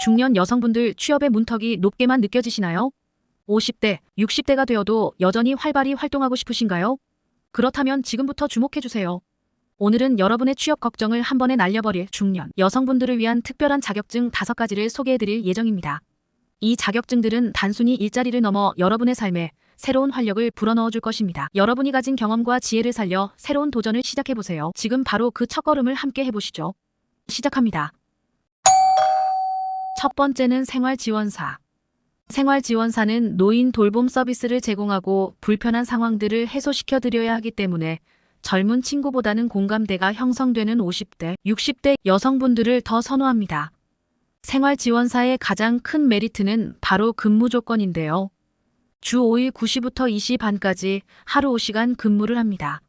중년 여성분들 취업의 문턱이 높게만 느껴지시나요? 50대, 60대가 되어도 여전히 활발히 활동하고 싶으신가요? 그렇다면 지금부터 주목해주세요. 오늘은 여러분의 취업 걱정을 한 번에 날려버릴 중년 여성분들을 위한 특별한 자격증 5가지를 소개해드릴 예정입니다. 이 자격증들은 단순히 일자리를 넘어 여러분의 삶에 새로운 활력을 불어넣어줄 것입니다. 여러분이 가진 경험과 지혜를 살려 새로운 도전을 시작해보세요. 지금 바로 그 첫걸음을 함께 해보시죠. 시작합니다. 첫 번째는 생활지원사. 생활지원사는 노인 돌봄 서비스를 제공하고 불편한 상황들을 해소시켜드려야 하기 때문에 젊은 친구보다는 공감대가 형성되는 50대, 60대 여성분들을 더 선호합니다. 생활지원사의 가장 큰 메리트는 바로 근무 조건인데요. 주 5일 9시부터 2시 반까지 하루 5시간 근무를 합니다.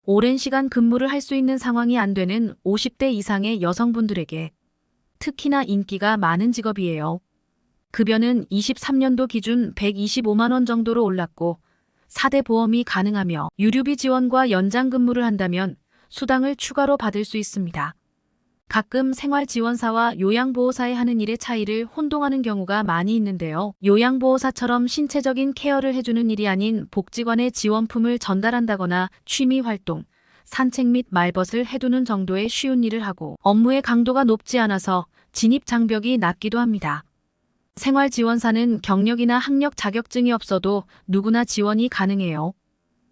오랜 시간 근무를 할 수 있는 상황이 안 되는 50대 이상의 여성분들에게 특히나 인기가 많은 직업이에요. 급여는 23년도 기준 125만 원 정도로 올랐고 4대 보험이 가능하며 유류비 지원과 연장 근무를 한다면 수당을 추가로 받을 수 있습니다. 가끔 생활지원사와 요양보호사의 하는 일의 차이를 혼동하는 경우가 많이 있는데요. 요양보호사처럼 신체적인 케어를 해주는 일이 아닌 복지관의 지원품을 전달한다거나 취미활동, 산책 및 말벗을 해두는 정도의 쉬운 일을 하고 업무의 강도가 높지 않아서 진입 장벽이 낮기도 합니다. 생활지원사는 경력이나 학력 자격증이 없어도 누구나 지원이 가능해요.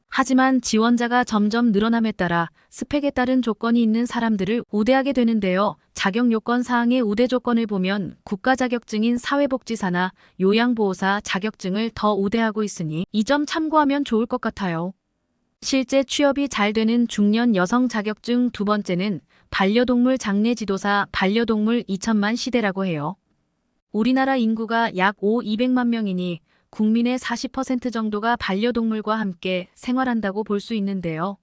하지만 지원자가 점점 늘어남에 따라 스펙에 따른 조건이 있는 사람들을 우대하게 되는데요. 자격 요건 사항의 우대 조건을 보면 국가 자격증인 사회복지사나 요양보호사 자격증을 더 우대하고 있으니 이 점 참고하면 좋을 것 같아요. 실제 취업이 잘 되는 중년 여성 자격증 두 번째는 반려동물 장례지도사. 반려동물 2천만 시대라고 해요. 우리나라 인구가 약 200만 명이니 국민의 40% 정도가 반려동물과 함께 생활한다고 볼 수 있는데요.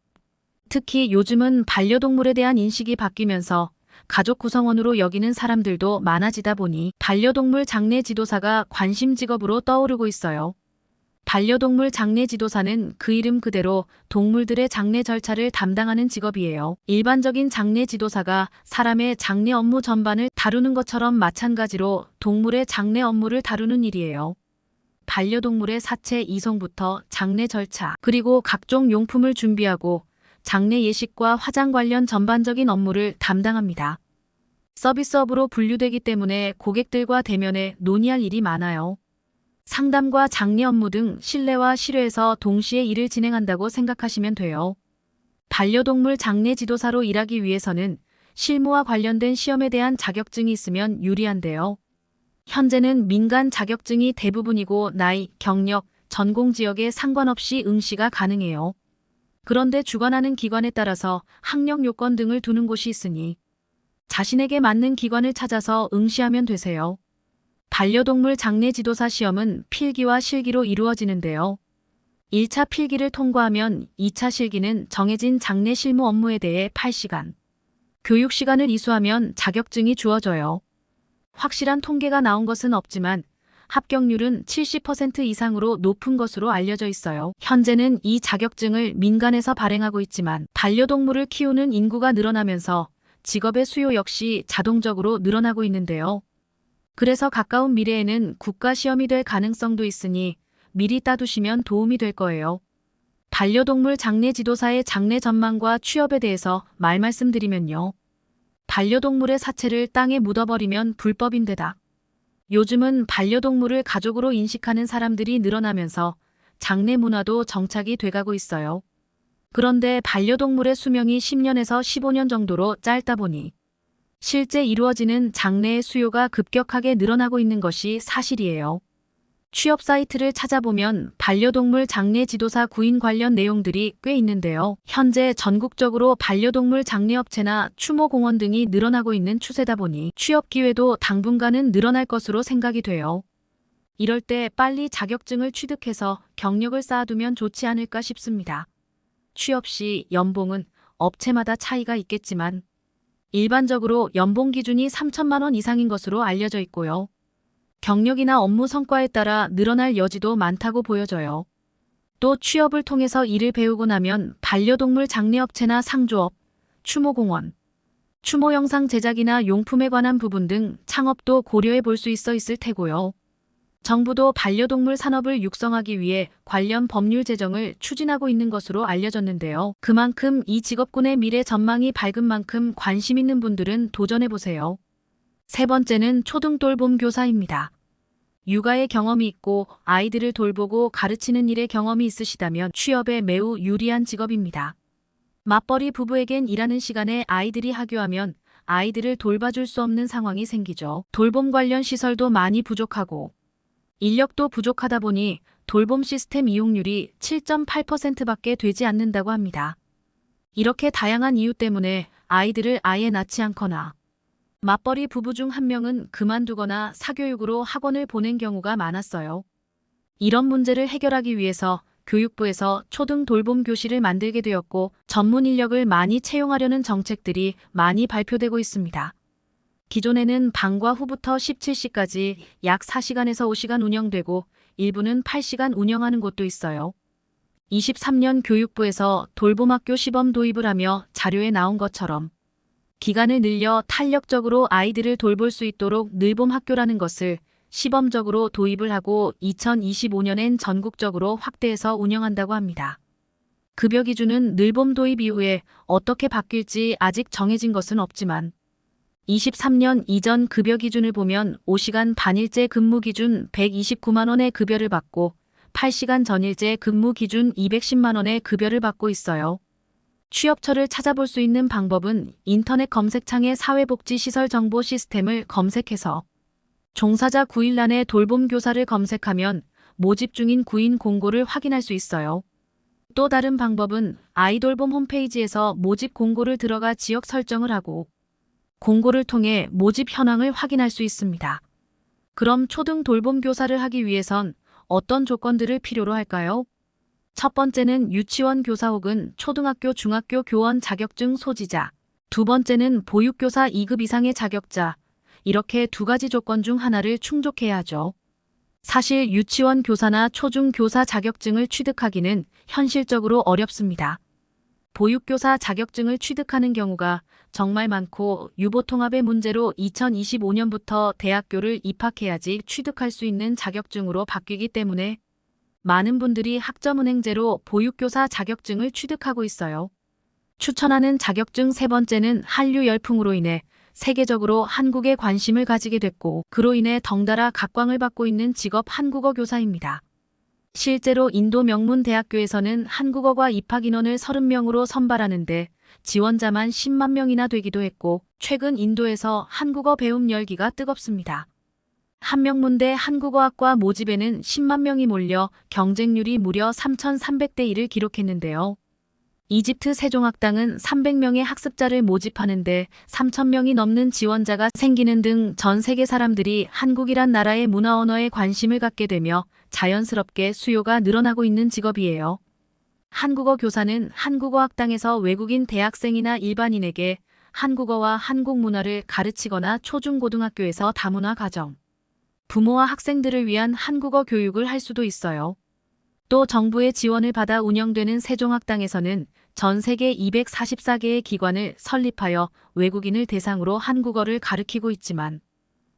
특히 요즘은 반려동물에 대한 인식이 바뀌면서 가족 구성원으로 여기는 사람들도 많아지다 보니 반려동물 장례지도사가 관심 직업으로 떠오르고 있어요. 반려동물 장례지도사는 그 이름 그대로 동물들의 장례 절차를 담당하는 직업이에요. 일반적인 장례지도사가 사람의 장례 업무 전반을 다루는 것처럼 마찬가지로 동물의 장례 업무를 다루는 일이에요. 반려동물의 사체 이송부터 장례 절차, 그리고 각종 용품을 준비하고 장례 예식과 화장 관련 전반적인 업무를 담당합니다. 서비스업으로 분류되기 때문에 고객들과 대면에 논의할 일이 많아요. 상담과 장례 업무 등 실내와 실외에서 동시에 일을 진행한다고 생각하시면 돼요. 반려동물 장례 지도사로 일하기 위해서는 실무와 관련된 시험에 대한 자격증이 있으면 유리한데요. 현재는 민간 자격증이 대부분이고 나이, 경력, 전공 지역에 상관없이 응시가 가능해요. 그런데 주관하는 기관에 따라서 학력 요건 등을 두는 곳이 있으니 자신에게 맞는 기관을 찾아서 응시하면 되세요. 반려동물 장례지도사 시험은 필기와 실기로 이루어지는데요. 1차 필기를 통과하면 2차 실기는 정해진 장례 실무 업무에 대해 8시간, 교육 시간을 이수하면 자격증이 주어져요. 확실한 통계가 나온 것은 없지만 합격률은 70% 이상으로 높은 것으로 알려져 있어요. 현재는 이 자격증을 민간에서 발행하고 있지만 반려동물을 키우는 인구가 늘어나면서 직업의 수요 역시 자동적으로 늘어나고 있는데요. 그래서 가까운 미래에는 국가시험이 될 가능성도 있으니 미리 따두시면 도움이 될 거예요. 반려동물 장례지도사의 장례 전망과 취업에 대해서 말씀드리면요. 반려동물의 사체를 땅에 묻어버리면 불법인데다 요즘은 반려동물을 가족으로 인식하는 사람들이 늘어나면서 장례 문화도 정착이 돼가고 있어요. 그런데 반려동물의 수명이 10년에서 15년 정도로 짧다 보니 실제 이루어지는 장례의 수요가 급격하게 늘어나고 있는 것이 사실이에요. 취업 사이트를 찾아보면 반려동물 장례 지도사 구인 관련 내용들이 꽤 있는데요. 현재 전국적으로 반려동물 장례업체나 추모공원 등이 늘어나고 있는 추세다 보니 취업 기회도 당분간은 늘어날 것으로 생각이 돼요. 이럴 때 빨리 자격증을 취득해서 경력을 쌓아두면 좋지 않을까 싶습니다. 취업 시 연봉은 업체마다 차이가 있겠지만 일반적으로 연봉 기준이 3천만 원 이상인 것으로 알려져 있고요. 경력이나 업무 성과에 따라 늘어날 여지도 많다고 보여져요. 또 취업을 통해서 일을 배우고 나면 반려동물 장례업체나 상조업, 추모공원, 추모 영상 제작이나 용품에 관한 부분 등 창업도 고려해 볼 수 있을 테고요. 정부도 반려동물 산업을 육성하기 위해 관련 법률 제정을 추진하고 있는 것으로 알려졌는데요. 그만큼 이 직업군의 미래 전망이 밝은 만큼 관심 있는 분들은 도전해 보세요. 세 번째는 초등돌봄 교사입니다. 육아에 경험이 있고 아이들을 돌보고 가르치는 일에 경험이 있으시다면 취업에 매우 유리한 직업입니다. 맞벌이 부부에겐 일하는 시간에 아이들이 하교하면 아이들을 돌봐줄 수 없는 상황이 생기죠. 돌봄 관련 시설도 많이 부족하고 인력도 부족하다 보니 돌봄 시스템 이용률이 7.8%밖에 되지 않는다고 합니다. 이렇게 다양한 이유 때문에 아이들을 아예 낳지 않거나 맞벌이 부부 중 한 명은 그만두거나 사교육으로 학원을 보낸 경우가 많았어요. 이런 문제를 해결하기 위해서 교육부에서 초등 돌봄 교실을 만들게 되었고 전문 인력을 많이 채용하려는 정책들이 많이 발표되고 있습니다. 기존에는 방과 후부터 17시까지 약 4시간에서 5시간 운영되고 일부는 8시간 운영하는 곳도 있어요. 23년 교육부에서 돌봄학교 시범 도입을 하며 자료에 나온 것처럼 기간을 늘려 탄력적으로 아이들을 돌볼 수 있도록 늘봄학교라는 것을 시범적으로 도입을 하고 2025년엔 전국적으로 확대해서 운영한다고 합니다. 급여 기준은 늘봄 도입 이후에 어떻게 바뀔지 아직 정해진 것은 없지만 23년 이전 급여 기준을 보면 5시간 반일제 근무 기준 129만 원의 급여를 받고 8시간 전일제 근무 기준 210만 원의 급여를 받고 있어요. 취업처를 찾아볼 수 있는 방법은 인터넷 검색창에 사회복지시설 정보 시스템을 검색해서 종사자 구인란에 돌봄교사를 검색하면 모집 중인 구인 공고를 확인할 수 있어요. 또 다른 방법은 아이돌봄 홈페이지에서 모집 공고를 들어가 지역 설정을 하고 공고를 통해 모집 현황을 확인할 수 있습니다. 그럼 초등 돌봄 교사를 하기 위해선 어떤 조건들을 필요로 할까요? 첫 번째는 유치원 교사 혹은 초등학교 중학교 교원 자격증 소지자, 두 번째는 보육교사 2급 이상의 자격자, 이렇게 두 가지 조건 중 하나를 충족해야 하죠. 사실 유치원 교사나 초중 교사 자격증을 취득하기는 현실적으로 어렵습니다. 보육교사 자격증을 취득하는 경우가 정말 많고 유보통합의 문제로 2025년부터 대학교를 입학해야지 취득할 수 있는 자격증으로 바뀌기 때문에 많은 분들이 학점은행제로 보육교사 자격증을 취득하고 있어요. 추천하는 자격증 세 번째는 한류 열풍으로 인해 세계적으로 한국에 관심을 가지게 됐고 그로 인해 덩달아 각광을 받고 있는 직업 한국어 교사입니다. 실제로 인도 명문 대학교에서는 한국어과 입학 인원을 30명으로 선발하는데 지원자만 10만 명이나 되기도 했고 최근 인도에서 한국어 배움 열기가 뜨겁습니다. 한명문대 한국어학과 모집에는 10만 명이 몰려 경쟁률이 무려 3,300대 1을 기록했는데요. 이집트 세종학당은 300명의 학습자를 모집하는데 3,000명이 넘는 지원자가 생기는 등 전 세계 사람들이 한국이란 나라의 문화 언어에 관심을 갖게 되며 자연스럽게 수요가 늘어나고 있는 직업이에요. 한국어 교사는 한국어학당에서 외국인 대학생이나 일반인에게 한국어와 한국 문화를 가르치거나 초중고등학교에서 다문화 가정, 부모와 학생들을 위한 한국어 교육을 할 수도 있어요. 또 정부의 지원을 받아 운영되는 세종학당에서는 전 세계 244개의 기관을 설립하여 외국인을 대상으로 한국어를 가르치고 있지만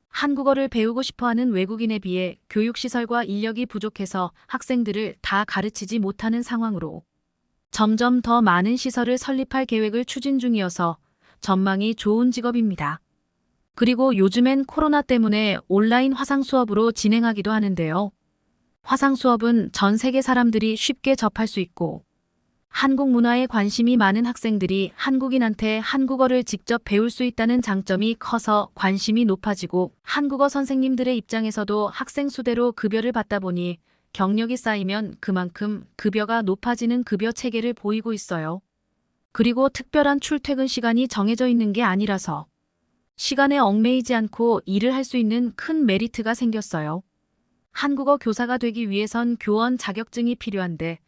한국어를 배우고 싶어하는 외국인에 비해 교육시설과 인력이 부족해서 학생들을 다 가르치지 못하는 상황으로 점점 더 많은 시설을 설립할 계획을 추진 중이어서 전망이 좋은 직업입니다. 그리고 요즘엔 코로나 때문에 온라인 화상 수업으로 진행하기도 하는데요. 화상 수업은 전 세계 사람들이 쉽게 접할 수 있고 한국 문화에 관심이 많은 학생들이 한국인한테 한국어를 직접 배울 수 있다는 장점이 커서 관심이 높아지고 한국어 선생님들의 입장에서도 학생 수대로 급여를 받다 보니 경력이 쌓이면 그만큼 급여가 높아지는 급여 체계를 보이고 있어요. 그리고 특별한 출퇴근 시간이 정해져 있는 게 아니라서 시간에 얽매이지 않고 일을 할 수 있는 큰 메리트가 생겼어요. 한국어 교사가 되기 위해선 교원 자격증이 필요한데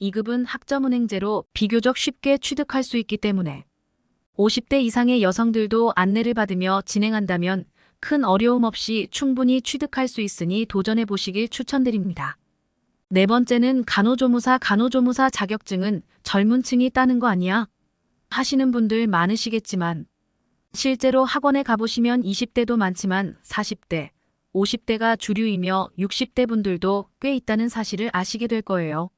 2급은 학점은행제로 비교적 쉽게 취득할 수 있기 때문에 50대 이상의 여성들도 안내를 받으며 진행한다면 큰 어려움 없이 충분히 취득할 수 있으니 도전해 보시길 추천드립니다. 네 번째는 간호조무사. 간호조무사 자격증은 젊은 층이 따는 거 아니야? 하시는 분들 많으시겠지만 실제로 학원에 가보시면 20대도 많지만 40대, 50대가 주류이며 60대 분들도 꽤 있다는 사실을 아시게 될 거예요.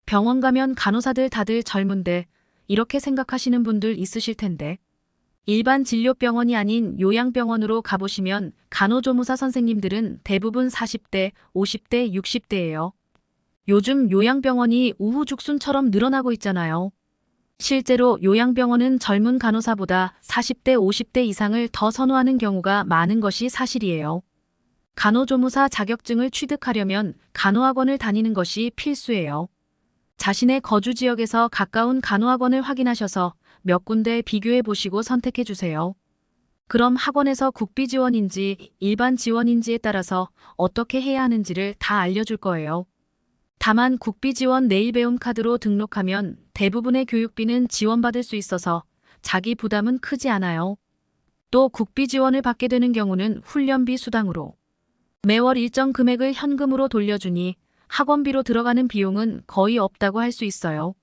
병원 가면 간호사들 다들 젊은데 이렇게 생각하시는 분들 있으실 텐데 일반 진료병원이 아닌 요양병원으로 가보시면 간호조무사 선생님들은 대부분 40대, 50대, 60대예요. 요즘 요양병원이 우후죽순처럼 늘어나고 있잖아요. 실제로 요양병원은 젊은 간호사보다 40대, 50대 이상을 더 선호하는 경우가 많은 것이 사실이에요. 간호조무사 자격증을 취득하려면 간호학원을 다니는 것이 필수예요. 자신의 거주 지역에서 가까운 간호학원을 확인하셔서 몇 군데 비교해 보시고 선택해 주세요. 그럼 학원에서 국비 지원인지 일반 지원인지에 따라서 어떻게 해야 하는지를 다 알려줄 거예요. 다만 국비 지원 내일 배움 카드로 등록하면 대부분의 교육비는 지원받을 수 있어서 자기 부담은 크지 않아요. 또 국비 지원을 받게 되는 경우는 훈련비 수당으로 매월 일정 금액을 현금으로 돌려주니 학원비로 들어가는 비용은 거의 없다고 할 수 있어요.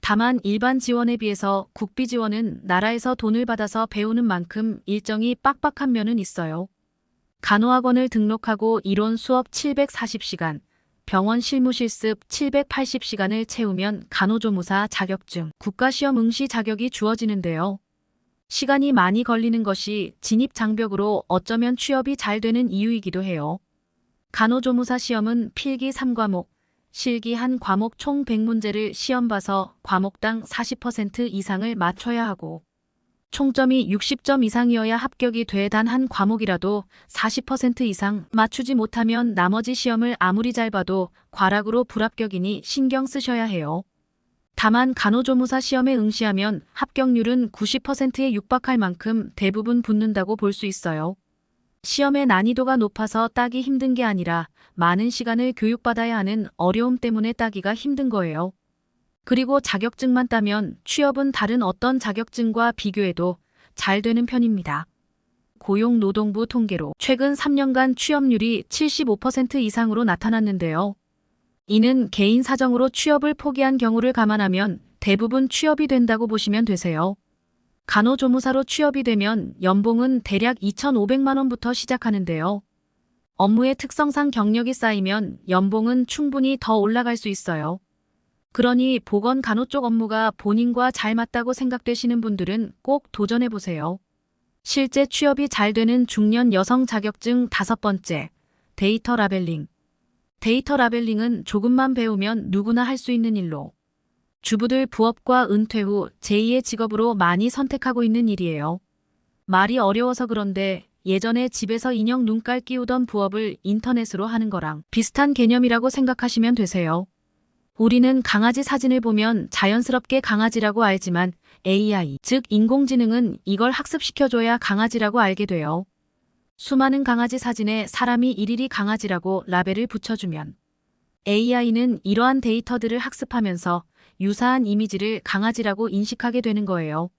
다만 일반 지원에 비해서 국비 지원은 나라에서 돈을 받아서 배우는 만큼 일정이 빡빡한 면은 있어요. 간호학원을 등록하고 이론 수업 740시간, 병원 실무 실습 780시간을 채우면 간호조무사 자격증, 국가시험 응시 자격이 주어지는데요. 시간이 많이 걸리는 것이 진입 장벽으로 어쩌면 취업이 잘 되는 이유이기도 해요. 간호조무사 시험은 필기 3과목, 실기 1과목 총 100문제를 시험 봐서 과목당 40% 이상을 맞춰야 하고 총점이 60점 이상이어야 합격이 돼. 단 한 과목이라도 40% 이상 맞추지 못하면 나머지 시험을 아무리 잘 봐도 과락으로 불합격이니 신경 쓰셔야 해요. 다만 간호조무사 시험에 응시하면 합격률은 90%에 육박할 만큼 대부분 붙는다고 볼 수 있어요. 시험의 난이도가 높아서 따기 힘든 게 아니라 많은 시간을 교육받아야 하는 어려움 때문에 따기가 힘든 거예요. 그리고 자격증만 따면 취업은 다른 어떤 자격증과 비교해도 잘 되는 편입니다. 고용노동부 통계로 최근 3년간 취업률이 75% 이상으로 나타났는데요. 이는 개인 사정으로 취업을 포기한 경우를 감안하면 대부분 취업이 된다고 보시면 되세요. 간호조무사로 취업이 되면 연봉은 대략 2,500만 원부터 시작하는데요. 업무의 특성상 경력이 쌓이면 연봉은 충분히 더 올라갈 수 있어요. 그러니 보건 간호 쪽 업무가 본인과 잘 맞다고 생각되시는 분들은 꼭 도전해보세요. 실제 취업이 잘 되는 중년 여성 자격증 5번째, 데이터 라벨링. 데이터 라벨링은 조금만 배우면 누구나 할 수 있는 일로 주부들 부업과 은퇴 후 제2의 직업으로 많이 선택하고 있는 일이에요. 말이 어려워서 그런데 예전에 집에서 인형 눈깔 끼우던 부업을 인터넷으로 하는 거랑 비슷한 개념이라고 생각하시면 되세요. 우리는 강아지 사진을 보면 자연스럽게 강아지라고 알지만 AI, 즉 인공지능은 이걸 학습시켜줘야 강아지라고 알게 돼요. 수많은 강아지 사진에 사람이 일일이 강아지라고 라벨을 붙여주면 AI는 이러한 데이터들을 학습하면서 유사한 이미지를 강아지라고 인식하게 되는 거예요.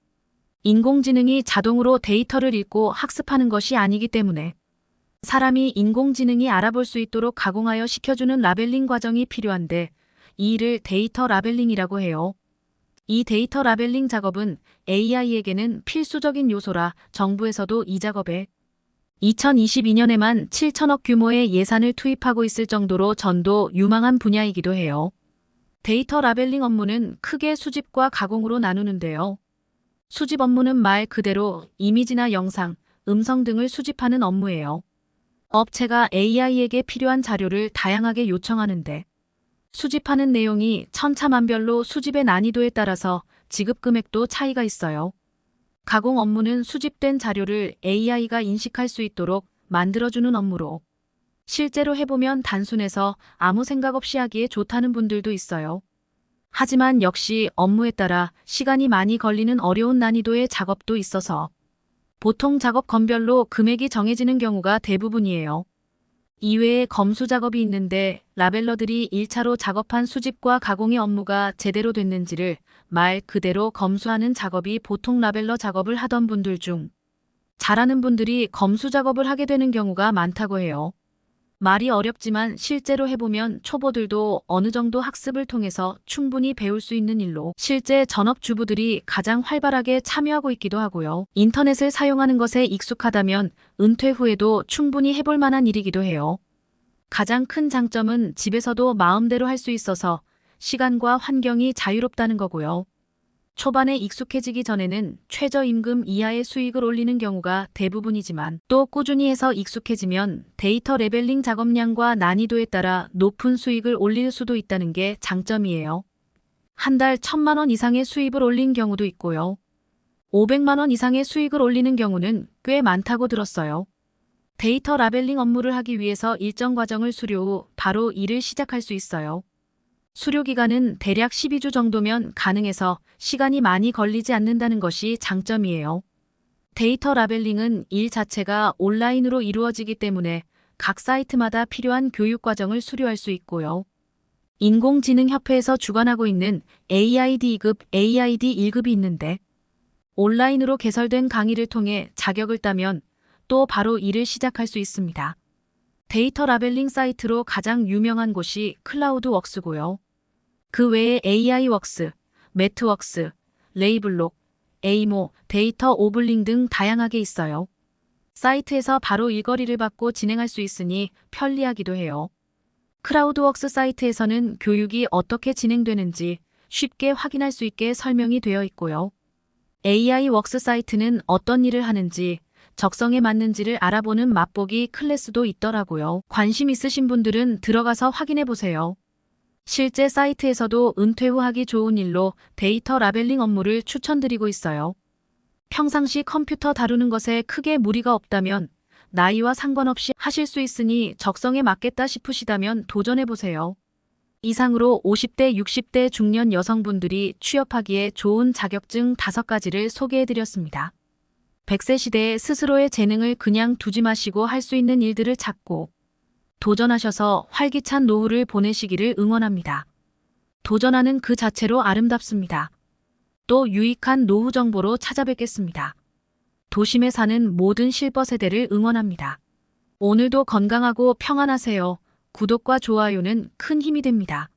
인공지능이 자동으로 데이터를 읽고 학습하는 것이 아니기 때문에 사람이 인공지능이 알아볼 수 있도록 가공하여 시켜주는 라벨링 과정이 필요한데 이 일을 데이터 라벨링이라고 해요. 이 데이터 라벨링 작업은 AI에게는 필수적인 요소라 정부에서도 이 작업에 2022년에만 7천억 규모의 예산을 투입하고 있을 정도로 전도 유망한 분야이기도 해요. 데이터 라벨링 업무는 크게 수집과 가공으로 나누는데요. 수집 업무는 말 그대로 이미지나 영상, 음성 등을 수집하는 업무예요. 업체가 AI에게 필요한 자료를 다양하게 요청하는데 수집하는 내용이 천차만별로 수집의 난이도에 따라서 지급 금액도 차이가 있어요. 가공 업무는 수집된 자료를 AI가 인식할 수 있도록 만들어주는 업무로 실제로 해보면 단순해서 아무 생각 없이 하기에 좋다는 분들도 있어요. 하지만 역시 업무에 따라 시간이 많이 걸리는 어려운 난이도의 작업도 있어서 보통 작업 건별로 금액이 정해지는 경우가 대부분이에요. 이외에 검수 작업이 있는데 라벨러들이 1차로 작업한 수집과 가공의 업무가 제대로 됐는지를 말 그대로 검수하는 작업이 보통 라벨러 작업을 하던 분들 중 잘하는 분들이 검수 작업을 하게 되는 경우가 많다고 해요. 말이 어렵지만 실제로 해보면 초보들도 어느 정도 학습을 통해서 충분히 배울 수 있는 일로 실제 전업주부들이 가장 활발하게 참여하고 있기도 하고요. 인터넷을 사용하는 것에 익숙하다면 은퇴 후에도 충분히 해볼 만한 일이기도 해요. 가장 큰 장점은 집에서도 마음대로 할 수 있어서 시간과 환경이 자유롭다는 거고요. 초반에 익숙해지기 전에는 최저임금 이하의 수익을 올리는 경우가 대부분이지만 또 꾸준히 해서 익숙해지면 데이터 레벨링 작업량과 난이도에 따라 높은 수익을 올릴 수도 있다는 게 장점이에요. 한 달 1,000만 원 이상의 수입을 올린 경우도 있고요. 500만 원 이상의 수익을 올리는 경우는 꽤 많다고 들었어요. 데이터 라벨링 업무를 하기 위해서 일정 과정을 수료 후 바로 일을 시작할 수 있어요. 수료 기간은 대략 12주 정도면 가능해서 시간이 많이 걸리지 않는다는 것이 장점이에요. 데이터 라벨링은 일 자체가 온라인으로 이루어지기 때문에 각 사이트마다 필요한 교육 과정을 수료할 수 있고요. 인공지능협회에서 주관하고 있는 AID 2급, AID 1급이 있는데 온라인으로 개설된 강의를 통해 자격을 따면 또 바로 일을 시작할 수 있습니다. 데이터 라벨링 사이트로 가장 유명한 곳이 클라우드웍스고요. 그 외에 AI웍스, 매트웍스, 레이블록, 에이모, 데이터 오블링 등 다양하게 있어요. 사이트에서 바로 일거리를 받고 진행할 수 있으니 편리하기도 해요. 클라우드웍스 사이트에서는 교육이 어떻게 진행되는지 쉽게 확인할 수 있게 설명이 되어 있고요. AI웍스 사이트는 어떤 일을 하는지 적성에 맞는지를 알아보는 맛보기 클래스도 있더라고요. 관심 있으신 분들은 들어가서 확인해 보세요. 실제 사이트에서도 은퇴 후 하기 좋은 일로 데이터 라벨링 업무를 추천드리고 있어요. 평상시 컴퓨터 다루는 것에 크게 무리가 없다면 나이와 상관없이 하실 수 있으니 적성에 맞겠다 싶으시다면 도전해 보세요. 이상으로 50대, 60대 중년 여성분들이 취업하기에 좋은 자격증 5가지를 소개해 드렸습니다. 100세 시대에 스스로의 재능을 그냥 두지 마시고 할 수 있는 일들을 찾고 도전하셔서 활기찬 노후를 보내시기를 응원합니다. 도전하는 그 자체로 아름답습니다. 또 유익한 노후 정보로 찾아뵙겠습니다. 도심에 사는 모든 실버 세대를 응원합니다. 오늘도 건강하고 평안하세요. 구독과 좋아요는 큰 힘이 됩니다.